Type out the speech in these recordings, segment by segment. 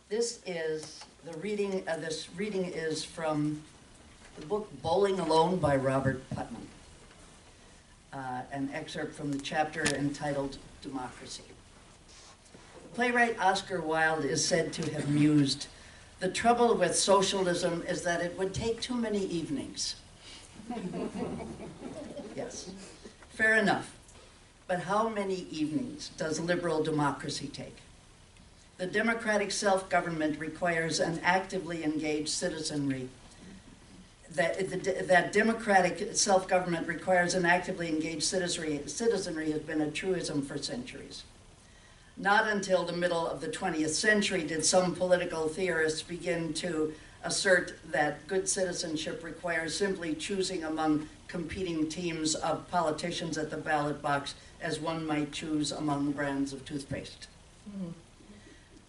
This is the reading. This reading is from the book Bowling Alone by Robert Putnam. An excerpt from the chapter entitled Democracy. Playwright Oscar Wilde is said to have mused, "The trouble with socialism is that it would take too many evenings." Yes, fair enough. But how many evenings does liberal democracy take? The democratic self-government requires an actively engaged citizenry. That democratic self-government requires an actively engaged citizenry has been a truism for centuries. Not until the middle of the 20th century did some political theorists begin to assert that good citizenship requires simply choosing among competing teams of politicians at the ballot box as one might choose among brands of toothpaste. Mm-hmm.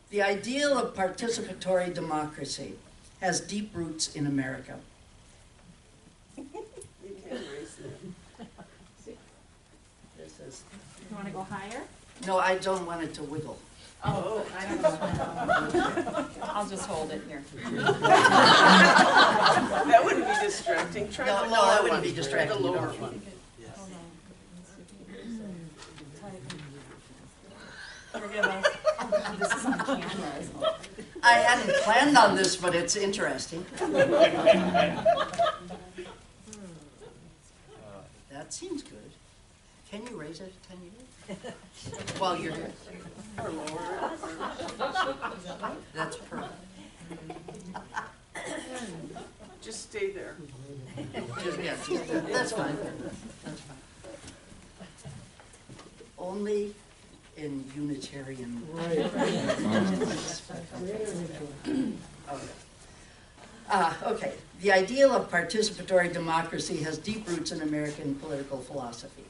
The ideal of participatory democracy has deep roots in America. You can't raise it. This is. You want to go higher? No, I don't want it to wiggle. Oh, I don't know. I'll just hold it here. That wouldn't be distracting. Try the lower no, that wouldn't one. be distracting. The lower one. Hold on. Forgive us. Oh, this is on camera. I hadn't planned on this, but it's interesting. That seems good. Can you raise it? Can you? While you're here. Or lower. That's perfect. Just stay there. That's fine. That's fine. Only in Unitarian. Okay. The ideal of participatory democracy has deep roots in American political philosophy.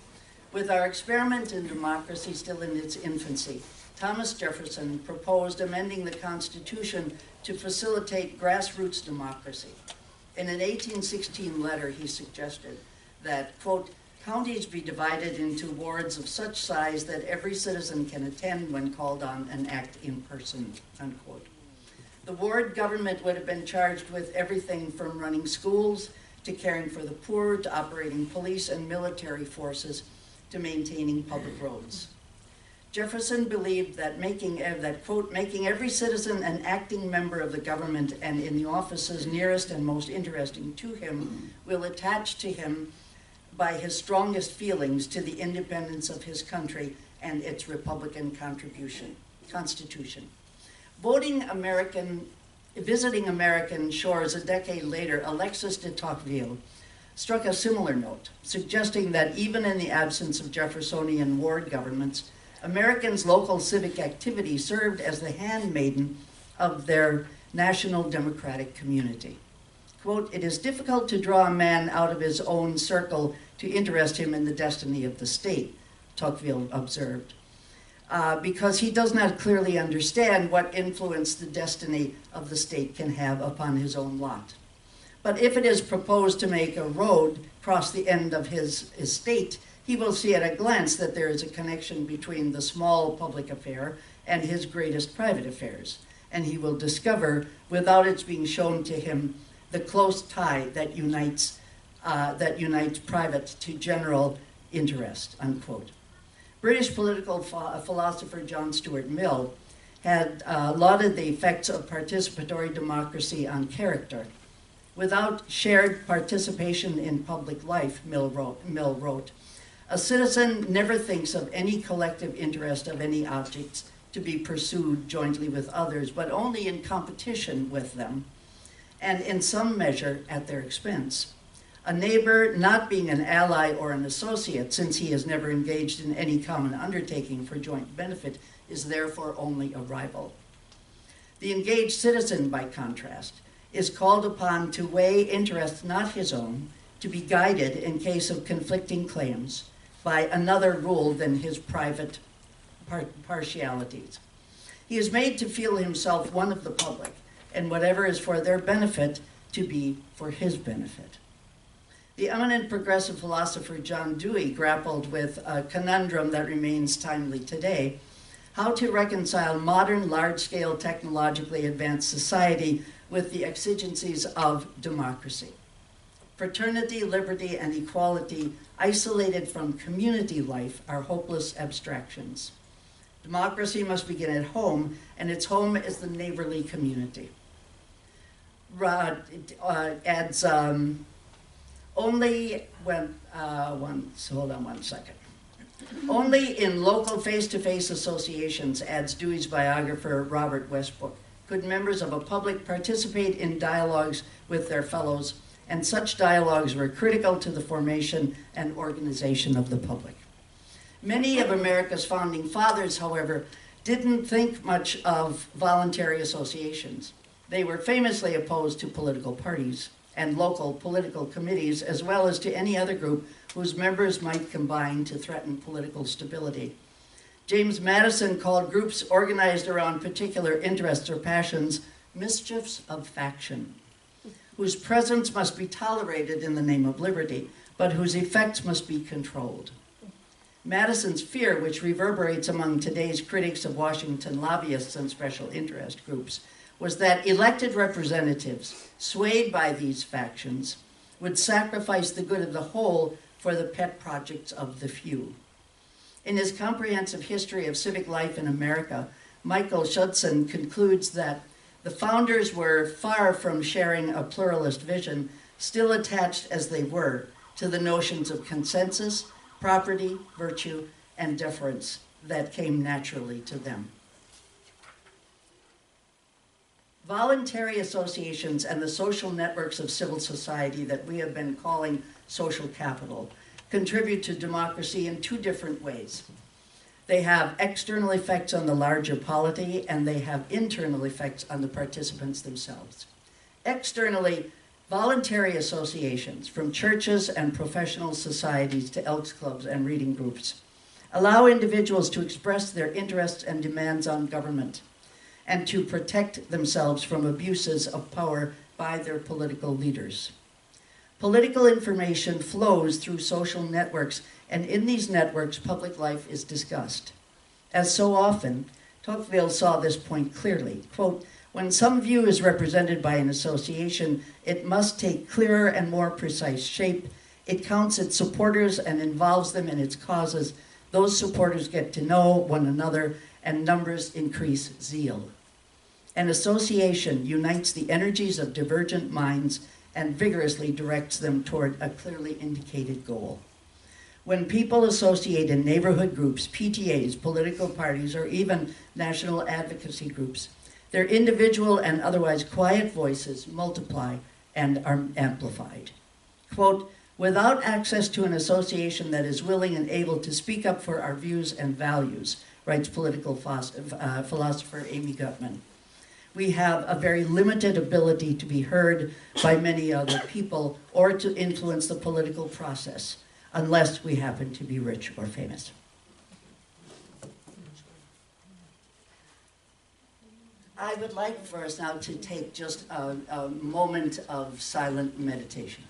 With our experiment in democracy still in its infancy, Thomas Jefferson proposed amending the Constitution to facilitate grassroots democracy. In an 1816 letter, he suggested that, quote, counties be divided into wards of such size that every citizen can attend when called on and act in person, unquote. The ward government would have been charged with everything from running schools to caring for the poor to operating police and military forces to maintaining public roads. Jefferson believed that quote, making every citizen an acting member of the government and in the offices nearest and most interesting to him will attach to him by his strongest feelings to the independence of his country and its Republican Constitution. Visiting American shores a decade later, Alexis de Tocqueville struck a similar note, suggesting that even in the absence of Jeffersonian ward governments, Americans' local civic activity served as the handmaiden of their national democratic community. Quote, it is difficult to draw a man out of his own circle to interest him in the destiny of the state, Tocqueville observed, because he does not clearly understand what influence the destiny of the state can have upon his own lot. But if it is proposed to make a road cross the end of his estate, he will see at a glance that there is a connection between the small public affair and his greatest private affairs, and he will discover, without its being shown to him, the close tie that unites private to general interest, unquote. British political philosopher John Stuart Mill had lauded the effects of participatory democracy on character. Without shared participation in public life, Mill wrote, a citizen never thinks of any collective interest of any objects to be pursued jointly with others, but only in competition with them, and in some measure at their expense. A neighbor not being an ally or an associate, since he has never engaged in any common undertaking for joint benefit, is therefore only a rival. The engaged citizen, by contrast, is called upon to weigh interests not his own, to be guided in case of conflicting claims by another rule than his private partialities. He is made to feel himself one of the public, and whatever is for their benefit to be for his benefit. The eminent progressive philosopher John Dewey grappled with a conundrum that remains timely today. how to reconcile modern, large-scale, technologically advanced society with the exigencies of democracy. Fraternity, liberty, and equality, isolated from community life, are hopeless abstractions. Democracy must begin at home, and its home is the neighborly community. It adds, only when, hold on one second. Only in local face-to-face associations, adds Dewey's biographer Robert Westbrook, could members of a public participate in dialogues with their fellows, and such dialogues were critical to the formation and organization of the public. Many of America's founding fathers, however, didn't think much of voluntary associations. They were famously opposed to political parties and local political committees, as well as to any other group whose members might combine to threaten political stability. James Madison called groups organized around particular interests or passions mischiefs of faction, whose presence must be tolerated in the name of liberty, but whose effects must be controlled. Madison's fear, which reverberates among today's critics of Washington lobbyists and special interest groups, was that elected representatives, swayed by these factions, would sacrifice the good of the whole for the pet projects of the few. In his comprehensive history of civic life in America, Michael Schudson concludes that the founders were far from sharing a pluralist vision, still attached as they were to the notions of consensus, property, virtue, and deference that came naturally to them. Voluntary associations and the social networks of civil society that we have been calling social capital contribute to democracy in two different ways. They have external effects on the larger polity, and they have internal effects on the participants themselves. Externally, voluntary associations, from churches and professional societies to Elks Clubs and reading groups, allow individuals to express their interests and demands on government, and to protect themselves from abuses of power by their political leaders. Political information flows through social networks, and in these networks, public life is discussed. As so often, Tocqueville saw this point clearly. Quote, "When some view is represented by an association, it must take clearer and more precise shape. It counts its supporters and involves them in its causes. Those supporters get to know one another, and numbers increase zeal. An association unites the energies of divergent minds and vigorously directs them toward a clearly indicated goal. When people associate in neighborhood groups, PTAs, political parties, or even national advocacy groups, their individual and otherwise quiet voices multiply and are amplified." Quote, "Without access to an association that is willing and able to speak up for our views and values," writes political philosopher Amy Gutman, "we have a very limited ability to be heard by many other people or to influence the political process, unless we happen to be rich or famous." I would like for us now to take just a moment of silent meditation.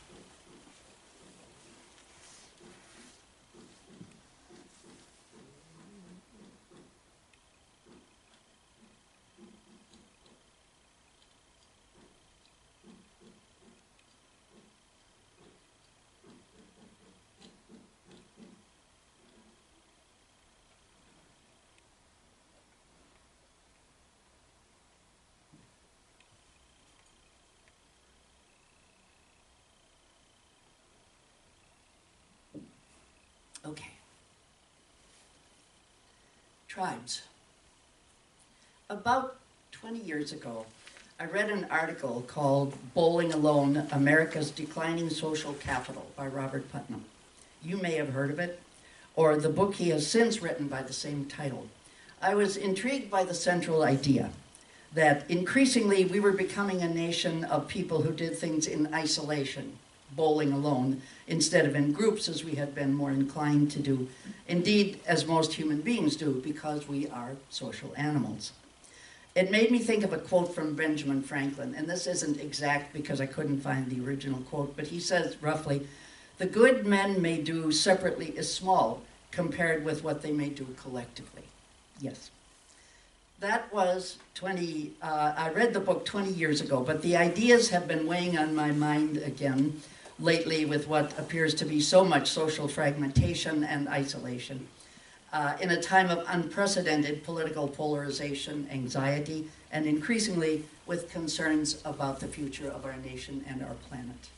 Okay. Tribes. About 20 years ago, I read an article called "Bowling Alone, America's Declining Social Capital" by Robert Putnam. You may have heard of it, or the book he has since written by the same title. I was intrigued by the central idea that increasingly we were becoming a nation of people who did things in isolation, bowling alone, instead of in groups as we had been more inclined to do. Indeed, as most human beings do, because we are social animals. It made me think of a quote from Benjamin Franklin, and this isn't exact because I couldn't find the original quote, but he says roughly, "The good men may do separately is small compared with what they may do collectively." Yes, That was I read the book 20 years ago, but the ideas have been weighing on my mind again lately with what appears to be so much social fragmentation and isolation. In a time of unprecedented political polarization, anxiety, and increasingly with concerns about the future of our nation and our planet.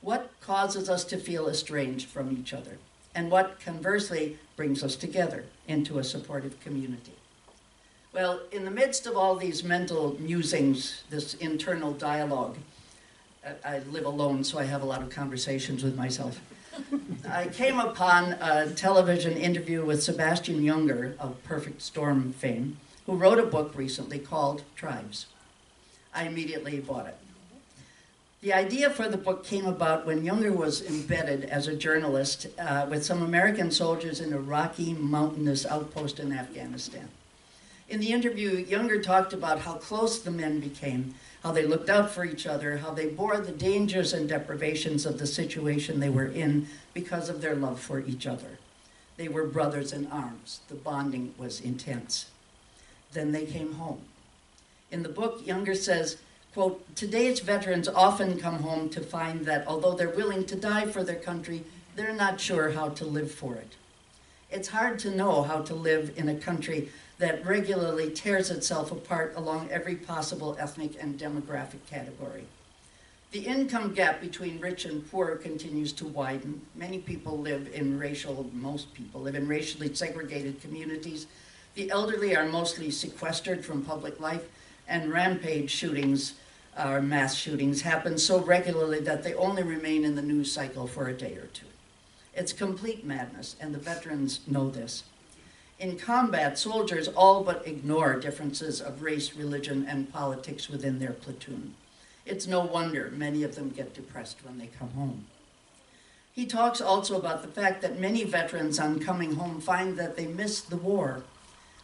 What causes us to feel estranged from each other? And what, conversely, brings us together into a supportive community? Well, in the midst of all these mental musings, this internal dialogue, I live alone, so I have a lot of conversations with myself. I came upon a television interview with Sebastian Junger of Perfect Storm fame, who wrote a book recently called Tribes. I immediately bought it. The idea for the book came about when Junger was embedded as a journalist with some American soldiers in a rocky, mountainous outpost in Afghanistan. In the interview, Junger talked about how close the men became, how they looked out for each other, how they bore the dangers and deprivations of the situation they were in because of their love for each other. They were brothers in arms. The bonding was intense. Then they came home. In the book, Junger says, quote, "Today's veterans often come home to find that although they're willing to die for their country, they're not sure how to live for it. It's hard to know how to live in a country that regularly tears itself apart along every possible ethnic and demographic category. The income gap between rich and poor continues to widen. Most people live in racially segregated communities. The elderly are mostly sequestered from public life, and rampage shootings, or mass shootings, happen so regularly that they only remain in the news cycle for a day or two. It's complete madness, and the veterans know this. In combat, soldiers all but ignore differences of race, religion, and politics within their platoon. It's no wonder many of them get depressed when they come home." He talks also about the fact that many veterans on coming home find that they miss the war.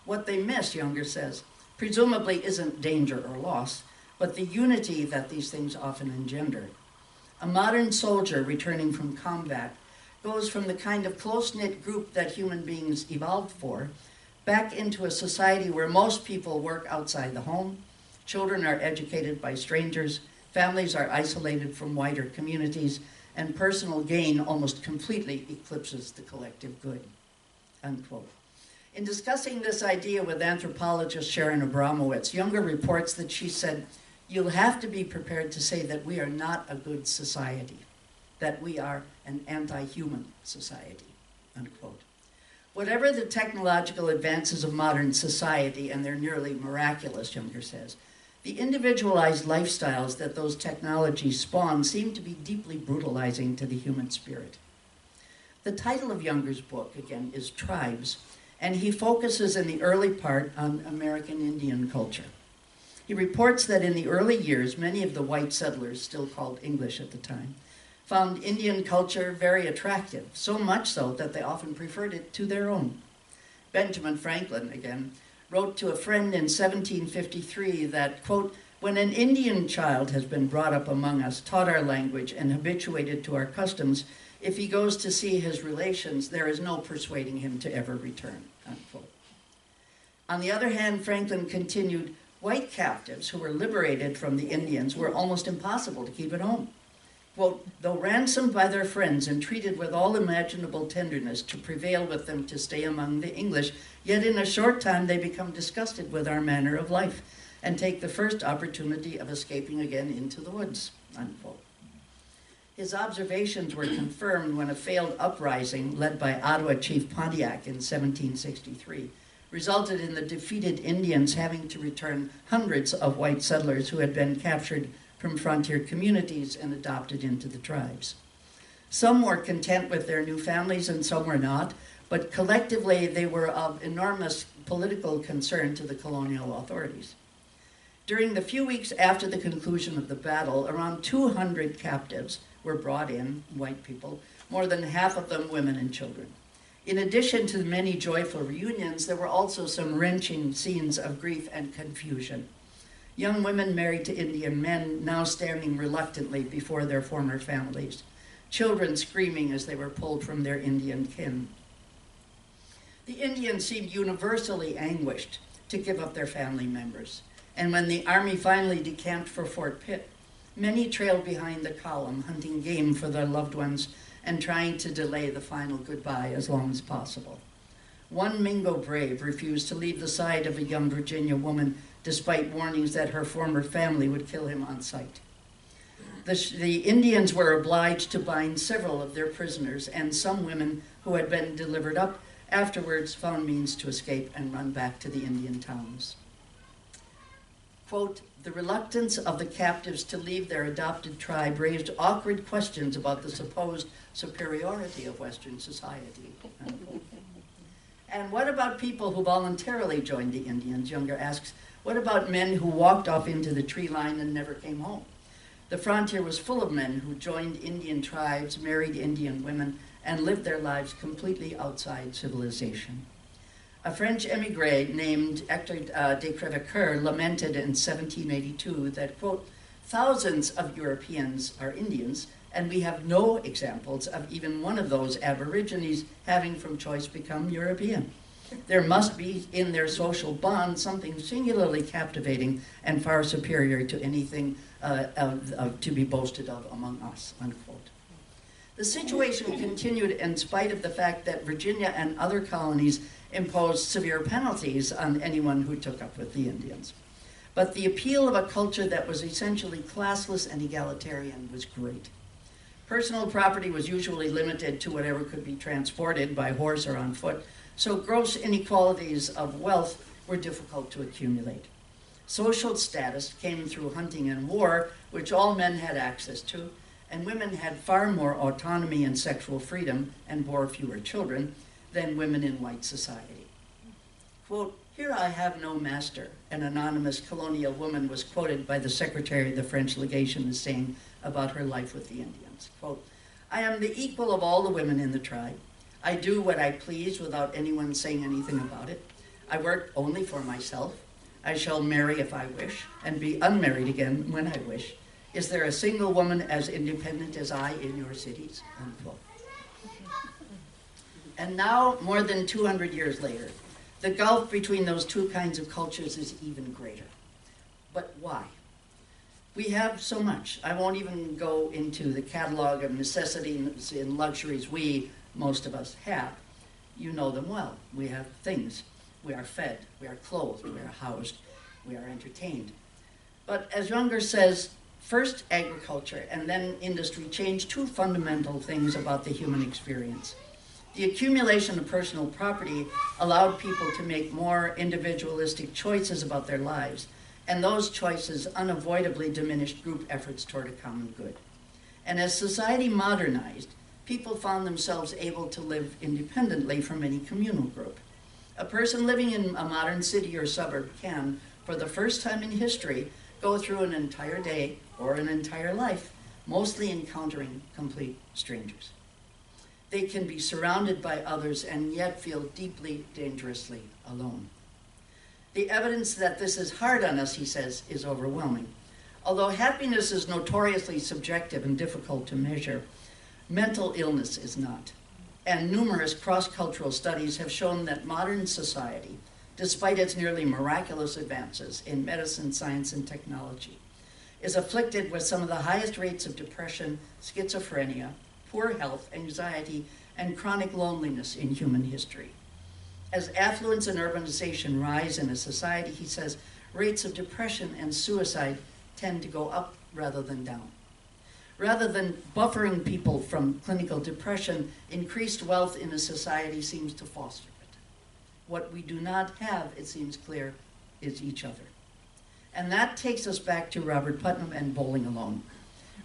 What they miss, Junger says, presumably isn't danger or loss, but the unity that these things often engender. A modern soldier returning from combat goes from the kind of close-knit group that human beings evolved for, back into a society where most people work outside the home, children are educated by strangers, families are isolated from wider communities, and personal gain almost completely eclipses the collective good, unquote. In discussing this idea with anthropologist Sharon Abramowitz, Junger reports that she said, "You'll have to be prepared to say that we are not a good society, that we are an anti-human society," unquote. Whatever the technological advances of modern society, and they're nearly miraculous, Junger says, the individualized lifestyles that those technologies spawn seem to be deeply brutalizing to the human spirit. The title of Junger's book, again, is Tribes, and he focuses in the early part on American Indian culture. He reports that in the early years, many of the white settlers, still called English at the time, found Indian culture very attractive, so much so that they often preferred it to their own. Benjamin Franklin, again, wrote to a friend in 1753 that, quote, "When an Indian child has been brought up among us, taught our language, and habituated to our customs, if he goes to see his relations, there is no persuading him to ever return," unquote. On the other hand, Franklin continued, "White captives who were liberated from the Indians were almost impossible to keep at home. Quote, though ransomed by their friends and treated with all imaginable tenderness to prevail with them to stay among the English, yet in a short time they become disgusted with our manner of life and take the first opportunity of escaping again into the woods," unquote. His observations were confirmed when a failed uprising led by Ottawa Chief Pontiac in 1763 resulted in the defeated Indians having to return hundreds of white settlers who had been captured from frontier communities and adopted into the tribes. Some were content with their new families and some were not, but collectively they were of enormous political concern to the colonial authorities. During the few weeks after the conclusion of the battle, around 200 captives were brought in, white people, more than half of them women and children. In addition to the many joyful reunions, there were also some wrenching scenes of grief and confusion. Young women married to Indian men now standing reluctantly before their former families, children screaming as they were pulled from their Indian kin. The Indians seemed universally anguished, to give up their family members. And when the army finally decamped for Fort Pitt, many trailed behind the column, hunting game for their loved ones and trying to delay the final goodbye as long as possible. One Mingo brave refused to leave the side of a young Virginia woman despite warnings that her former family would kill him on sight. The Indians were obliged to bind several of their prisoners, and some women who had been delivered up afterwards found means to escape and run back to the Indian towns. Quote, the reluctance of the captives to leave their adopted tribe raised awkward questions about the supposed superiority of Western society. Unquote. And what about people who voluntarily joined the Indians? Younger asks, what about men who walked off into the tree line and never came home? The frontier was full of men who joined Indian tribes, married Indian women, and lived their lives completely outside civilization. A French émigré named Hector de Crèvecoeur lamented in 1782 that, quote, thousands of Europeans are Indians, and we have no examples of even one of those aborigines having from choice become European. There must be in their social bond something singularly captivating and far superior to anything to be boasted of among us, unquote. The situation continued in spite of the fact that Virginia and other colonies imposed severe penalties on anyone who took up with the Indians. But the appeal of a culture that was essentially classless and egalitarian was great. Personal property was usually limited to whatever could be transported by horse or on foot, so gross inequalities of wealth were difficult to accumulate. Social status came through hunting and war, which all men had access to, and women had far more autonomy and sexual freedom and bore fewer children than women in white society. Quote, here I have no master, an anonymous colonial woman was quoted by the secretary of the French legation as saying about her life with the Indians. Quote, I am the equal of all the women in the tribe. I do what I please without anyone saying anything about it. I work only for myself. I shall marry if I wish, and be unmarried again when I wish. Is there a single woman as independent as I in your cities? Unquote. And now, more than 200 years later, the gulf between those two kinds of cultures is even greater. But why? We have so much. I won't even go into the catalog of necessities and luxuries most of us have. You know them well. We have things. We are fed, we are clothed, we are housed, we are entertained. But as Younger says, first agriculture and then industry changed two fundamental things about the human experience. The accumulation of personal property allowed people to make more individualistic choices about their lives, and those choices unavoidably diminished group efforts toward a common good. And as society modernized, people found themselves able to live independently from any communal group. A person living in a modern city or suburb can, for the first time in history, go through an entire day or an entire life, mostly encountering complete strangers. They can be surrounded by others and yet feel deeply, dangerously alone. The evidence that this is hard on us, he says, is overwhelming. Although happiness is notoriously subjective and difficult to measure, mental illness is not. And numerous cross-cultural studies have shown that modern society, despite its nearly miraculous advances in medicine, science, and technology, is afflicted with some of the highest rates of depression, schizophrenia, poor health, anxiety, and chronic loneliness in human history. As affluence and urbanization rise in a society, he says, rates of depression and suicide tend to go up rather than down. Rather than buffering people from clinical depression, increased wealth in a society seems to foster it. What we do not have, it seems clear, is each other. And that takes us back to Robert Putnam and Bowling Alone.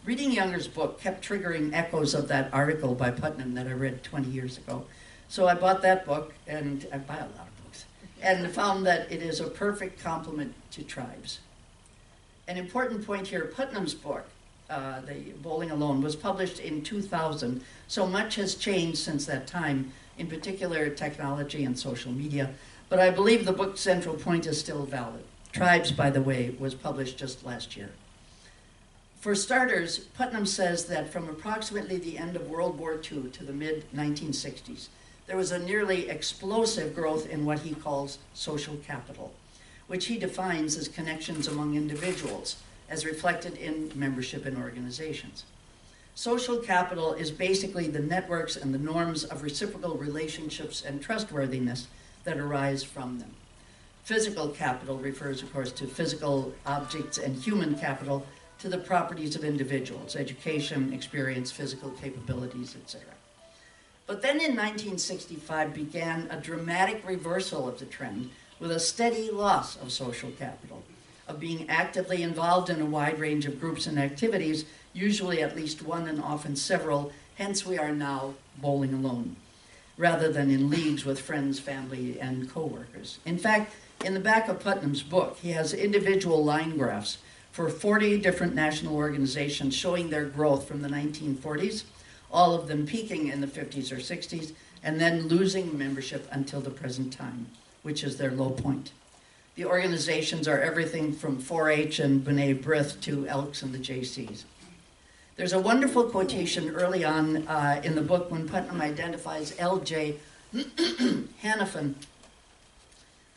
Reading Younger's book kept triggering echoes of that article by Putnam that I read 20 years ago. So I bought that book, and I buy a lot of books, and found that it is a perfect complement to tribes. An important point here, Putnam's book, the Bowling Alone, was published in 2000, so much has changed since that time, in particular technology and social media, but I believe the book's central point is still valid. Tribes, by the way, was published just last year. For starters, Putnam says that from approximately the end of World War II to the mid-1960s, there was a nearly explosive growth in what he calls social capital, which he defines as connections among individuals, as reflected in membership in organizations. Social capital is basically the networks and the norms of reciprocal relationships and trustworthiness that arise from them. Physical capital refers, of course, to physical objects, and human capital to the properties of individuals, education, experience, physical capabilities, etc. But then in 1965 began a dramatic reversal of the trend with a steady loss of social capital, of being actively involved in a wide range of groups and activities, usually at least one and often several, hence we are now bowling alone, rather than in leagues with friends, family, and co-workers. In fact, in the back of Putnam's book, he has individual line graphs for 40 different national organizations showing their growth from the 1940s, all of them peaking in the 50s or 60s, and then losing membership until the present time, which is their low point. The organizations are everything from 4-H and B'nai B'rith to Elks and the JCs. There's a wonderful quotation early on in the book when Putnam identifies L.J. Hannafin,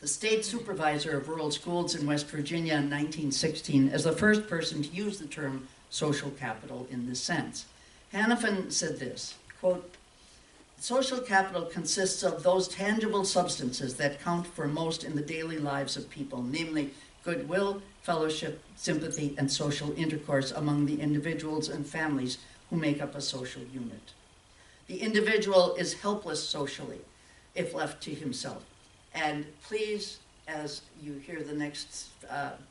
the state supervisor of rural schools in West Virginia in 1916, as the first person to use the term social capital in this sense. Hannafin said this, quote, "Social capital consists of those tangible substances that count for most in the daily lives of people, namely goodwill, fellowship, sympathy, and social intercourse among the individuals and families who make up a social unit. The individual is helpless socially if left to himself." And please, as you hear the next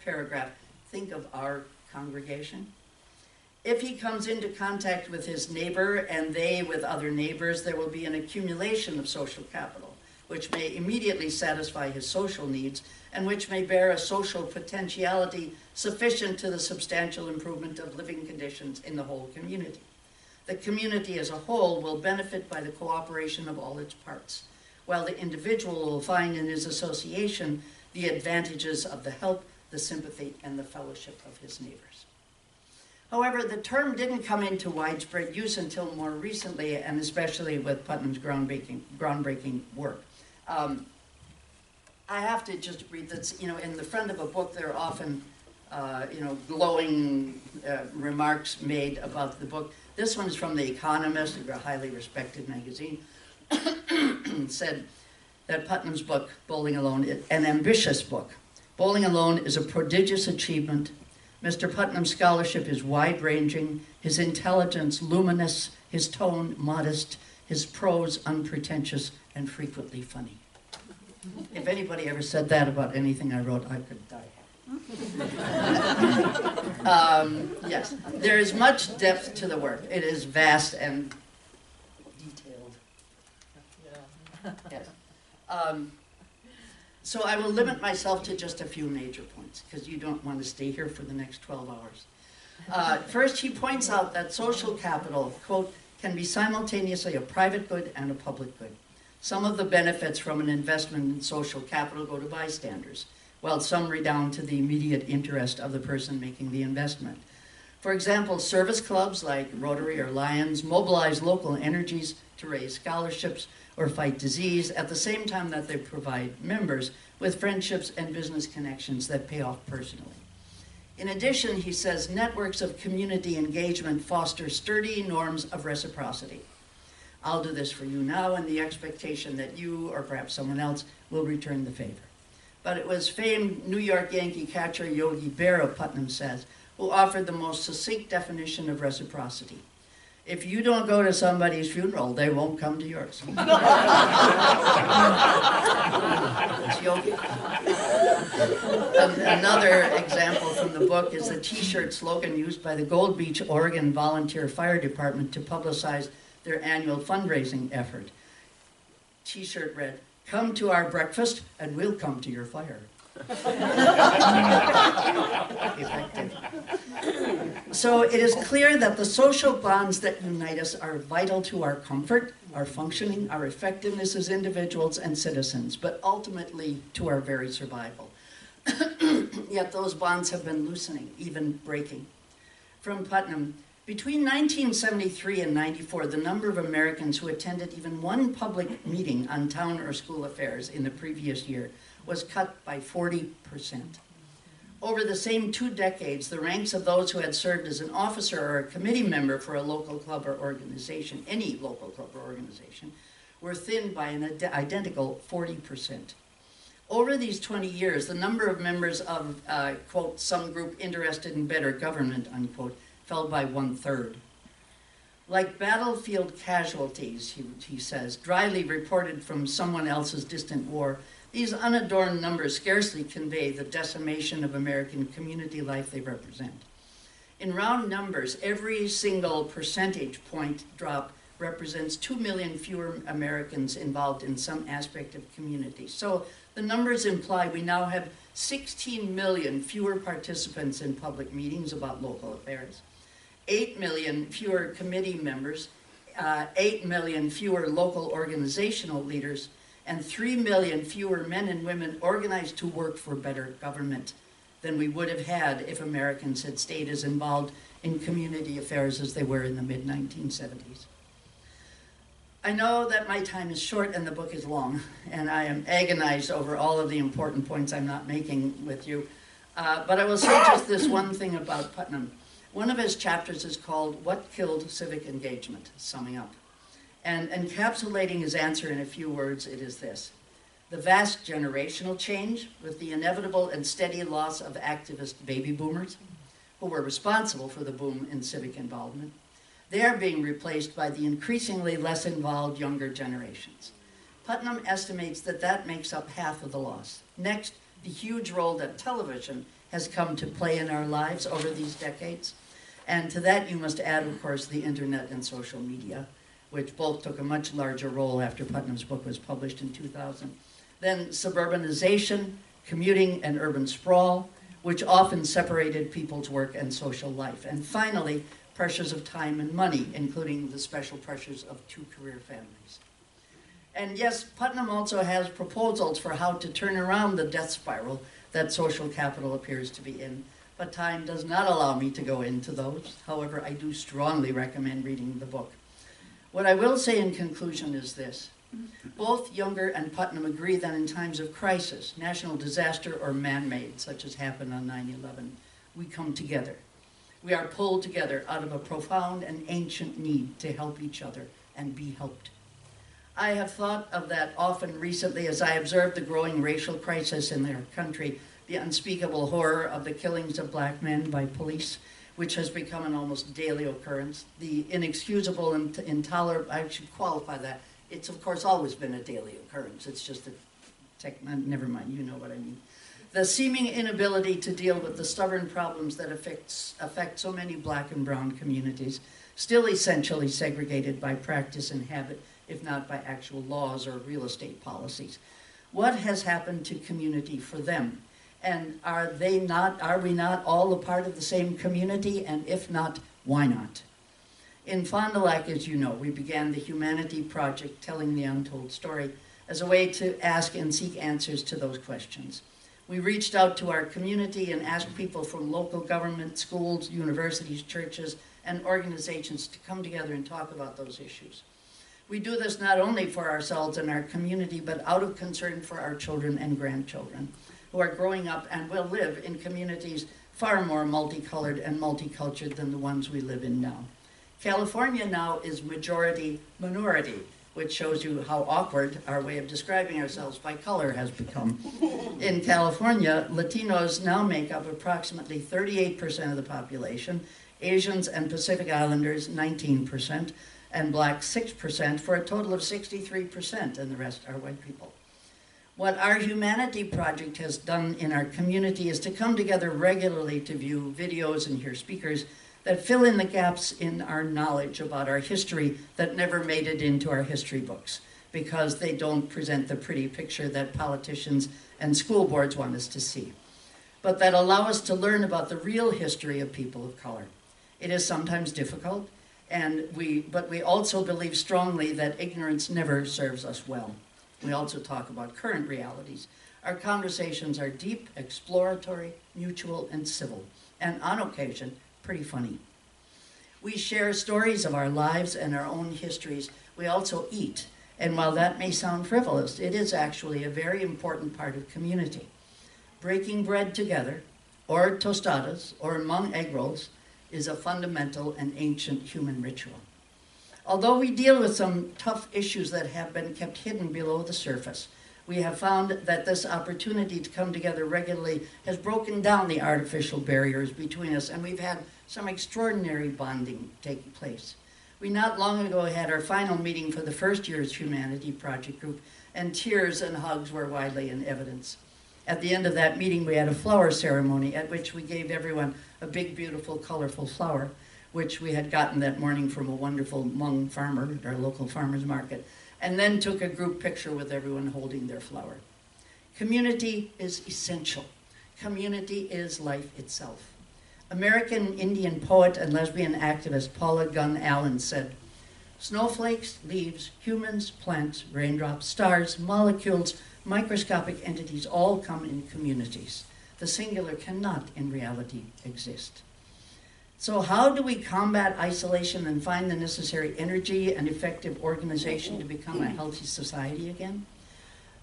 paragraph, think of our congregation. If he comes into contact with his neighbor and they with other neighbors, there will be an accumulation of social capital, which may immediately satisfy his social needs and which may bear a social potentiality sufficient to the substantial improvement of living conditions in the whole community. The community as a whole will benefit by the cooperation of all its parts, while the individual will find in his association the advantages of the help, the sympathy, and the fellowship of his neighbors. However, the term didn't come into widespread use until more recently, and especially with Putnam's groundbreaking work. I have to just read this, in the front of a book there are often, glowing remarks made about the book. This one is from The Economist, a highly respected magazine. Said that Putnam's book, Bowling Alone, is an ambitious book. Bowling Alone is a prodigious achievement. Mr. Putnam's scholarship is wide-ranging, his intelligence luminous, his tone modest, his prose unpretentious, and frequently funny. If anybody ever said that about anything I wrote, I could die. Yes, there is much depth to the work. It is vast and detailed. Yes. So I will limit myself to just a few major points, because you don't want to stay here for the next 12 hours. First, he points out that social capital, quote, can be simultaneously a private good and a public good. Some of the benefits from an investment in social capital go to bystanders, while some redound to the immediate interest of the person making the investment. For example, service clubs like Rotary or Lions mobilize local energies to raise scholarships or fight disease at the same time that they provide members with friendships and business connections that pay off personally. In addition, he says, networks of community engagement foster sturdy norms of reciprocity. I'll do this for you now in the expectation that you, or perhaps someone else, will return the favor. But it was famed New York Yankee catcher Yogi Berra, Putnam says, who offered the most succinct definition of reciprocity. If you don't go to somebody's funeral, they won't come to yours. It's Yogi. Another example from the book is the t-shirt slogan used by the Gold Beach, Oregon Volunteer Fire Department to publicize their annual fundraising effort. T-shirt read, "Come to our breakfast and we'll come to your fire." Effective. So it is clear that the social bonds that unite us are vital to our comfort, our functioning, our effectiveness as individuals and citizens, but ultimately to our very survival. Yet those bonds have been loosening, even breaking. From Putnam, between 1973 and 94, the number of Americans who attended even one public meeting on town or school affairs in the previous year was cut by 40%. Over the same 2 decades, the ranks of those who had served as an officer or a committee member for a local club or organization, any local club or organization, were thinned by an identical 40%. Over these 20 years, the number of members of, quote, some group interested in better government, unquote, fell by 1/3. Like battlefield casualties, he says, dryly reported from someone else's distant war, these unadorned numbers scarcely convey the decimation of American community life they represent. In round numbers, every single percentage point drop represents 2 million fewer Americans involved in some aspect of community. So the numbers imply we now have 16 million fewer participants in public meetings about local affairs, 8 million fewer committee members, 8 million fewer local organizational leaders, and 3 million fewer men and women organized to work for better government than we would have had if Americans had stayed as involved in community affairs as they were in the mid-1970s. I know that my time is short and the book is long, and I am agonized over all of the important points I'm not making with you, but I will say just this one thing about Putnam. One of his chapters is called What Killed Civic Engagement, summing up. And encapsulating his answer in a few words, it is this: the vast generational change with the inevitable and steady loss of activist baby boomers who were responsible for the boom in civic involvement. They are being replaced by the increasingly less involved younger generations. Putnam estimates that that makes up half of the loss. Next, the huge role that television has come to play in our lives over these decades. And to that you must add, of course, the internet and social media, which both took a much larger role after Putnam's book was published in 2000. Then suburbanization, commuting, and urban sprawl, which often separated people's work and social life. And finally, pressures of time and money, including the special pressures of 2 career families. And yes, Putnam also has proposals for how to turn around the death spiral that social capital appears to be in, but time does not allow me to go into those. However, I do strongly recommend reading the book. What I will say in conclusion is this: both Younger and Putnam agree that in times of crisis, national disaster or man-made, such as happened on 9/11, we come together. We are pulled together out of a profound and ancient need to help each other and be helped. I have thought of that often recently as I observed the growing racial crisis in our country, the unspeakable horror of the killings of black men by police, which has become an almost daily occurrence, the inexcusable and intolerable, I should qualify that, it's of course always been a daily occurrence, it's just never mind, you know what I mean. The seeming inability to deal with the stubborn problems that affect so many black and brown communities, still essentially segregated by practice and habit, if not by actual laws or real estate policies. What has happened to community for them? And are we not all a part of the same community? And if not, why not? In Fond du Lac, as you know, we began the Humanity Project, Telling the Untold Story, as a way to ask and seek answers to those questions. We reached out to our community and asked people from local government, schools, universities, churches, and organizations to come together and talk about those issues. We do this not only for ourselves and our community, but out of concern for our children and grandchildren, who are growing up and will live in communities far more multicolored and multicultural than the ones we live in now. California now is majority minority, which shows you how awkward our way of describing ourselves by color has become. In California, Latinos now make up approximately 38% of the population, Asians and Pacific Islanders 19%, and blacks 6%, for a total of 63%, and the rest are white people. What our Humanity Project has done in our community is to come together regularly to view videos and hear speakers that fill in the gaps in our knowledge about our history that never made it into our history books, because they don't present the pretty picture that politicians and school boards want us to see, but that allow us to learn about the real history of people of color. It is sometimes difficult, but we also believe strongly that ignorance never serves us well. We also talk about current realities. Our conversations are deep, exploratory, mutual, and civil, and on occasion, pretty funny. We share stories of our lives and our own histories. We also eat, And while that may sound frivolous, it is actually a very important part of community. Breaking bread together, or tostadas, or among egg rolls, is a fundamental and ancient human ritual. Although we deal with some tough issues that have been kept hidden below the surface, we have found that this opportunity to come together regularly has broken down the artificial barriers between us, and we've had some extraordinary bonding taking place. We not long ago had our final meeting for the first year's Humanity Project group, and tears and hugs were widely in evidence. At the end of that meeting, we had a flower ceremony at which we gave everyone a big, beautiful, colorful flower, which we had gotten that morning from a wonderful Hmong farmer at our local farmer's market, and then took a group picture with everyone holding their flower. Community is essential. Community is life itself. American Indian poet and lesbian activist Paula Gunn Allen said, "Snowflakes, leaves, humans, plants, raindrops, stars, molecules, microscopic entities all come in communities. The singular cannot, in reality, exist." So how do we combat isolation and find the necessary energy and effective organization to become a healthy society again?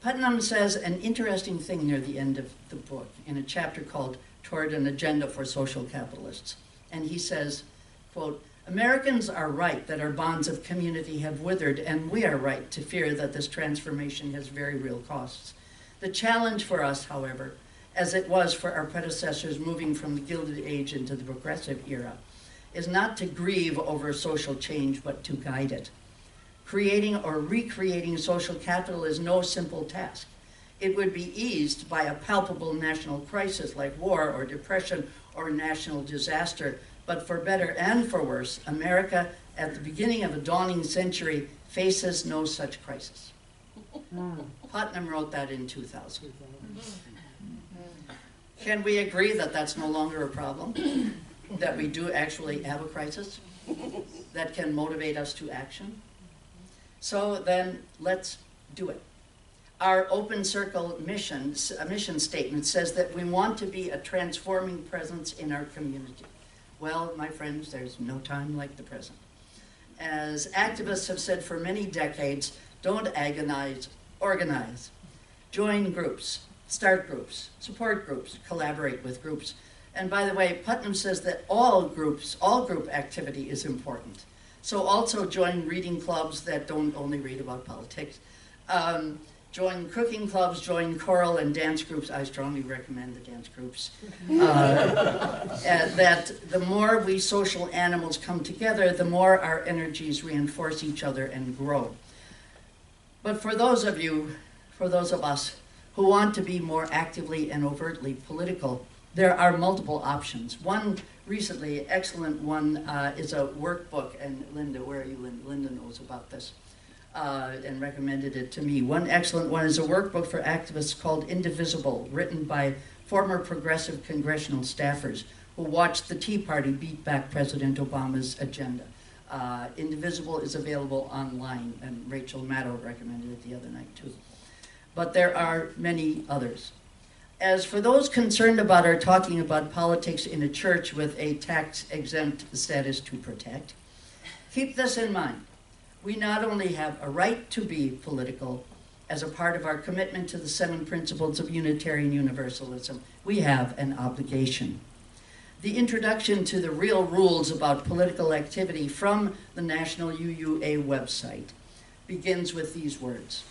Putnam says an interesting thing near the end of the book in a chapter called Toward an Agenda for Social Capitalists. And he says, quote, "Americans are right that our bonds of community have withered, and we are right to fear that this transformation has very real costs. The challenge for us, however, as it was for our predecessors moving from the Gilded Age into the Progressive era, is not to grieve over social change, but to guide it. Creating or recreating social capital is no simple task. It would be eased by a palpable national crisis like war or depression or national disaster, but for better and for worse, America at the beginning of a dawning century faces no such crisis." Putnam wrote that in 2000. Can we agree that that's no longer a problem? That we do actually have a crisis that can motivate us to action? So then let's do it. Our Open Circle mission statement says that we want to be a transforming presence in our community. Well, my friends, there's no time like the present. As activists have said for many decades, don't agonize, organize. Join groups, start groups, support groups, collaborate with groups. And by the way, Putnam says that all group activity is important. So also join reading clubs that don't only read about politics. Join cooking clubs, join choral and dance groups. I strongly recommend the dance groups. That the more we social animals come together, the more our energies reinforce each other and grow. But for those of us who want to be more actively and overtly political, there are multiple options. One recently, excellent one, is a workbook, and Linda, where are you, Linda? Linda knows about this. And recommended it to me. One excellent one is a workbook for activists called Indivisible, written by former progressive congressional staffers who watched the Tea Party beat back President Obama's agenda. Indivisible is available online, and Rachel Maddow recommended it the other night too. But there are many others. As for those concerned about our talking about politics in a church with a tax-exempt status to protect, keep this in mind. We not only have a right to be political as a part of our commitment to the 7 principles of Unitarian Universalism, we have an obligation. The introduction to the real rules about political activity from the National UUA website begins with these words.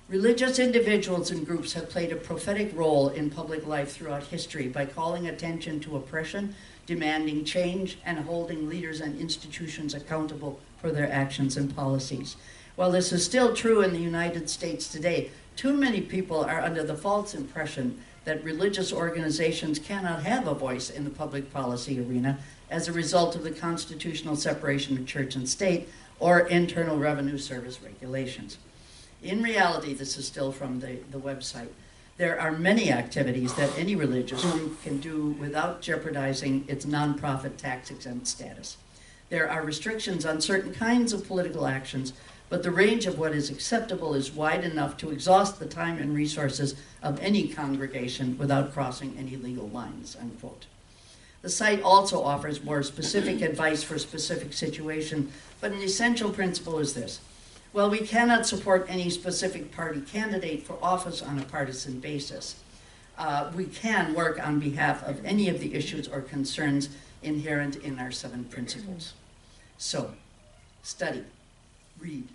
Religious individuals and groups have played a prophetic role in public life throughout history by calling attention to oppression, demanding change, and holding leaders and institutions accountable for their actions and policies. While this is still true in the United States today, too many people are under the false impression that religious organizations cannot have a voice in the public policy arena as a result of the constitutional separation of church and state or Internal Revenue Service regulations. In reality, this is still from the website, there are many activities that any religious group can do without jeopardizing its nonprofit tax-exempt status. There are restrictions on certain kinds of political actions, but the range of what is acceptable is wide enough to exhaust the time and resources of any congregation without crossing any legal lines, unquote. The site also offers more specific advice for specific situations, but an essential principle is this. While we cannot support any specific party candidate for office on a partisan basis, we can work on behalf of any of the issues or concerns inherent in our 7 principles. So, study, read,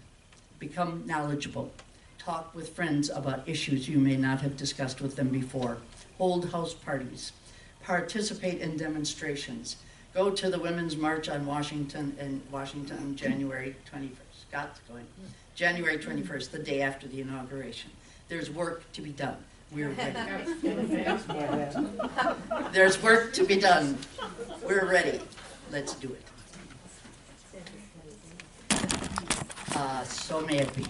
become knowledgeable, talk with friends about issues you may not have discussed with them before, hold house parties, participate in demonstrations, go to the Women's March on Washington January 21st. Scott's going. January 21st, the day after the inauguration. There's work to be done. We're ready. There's work to be done. We're ready. Let's do it. So may it be.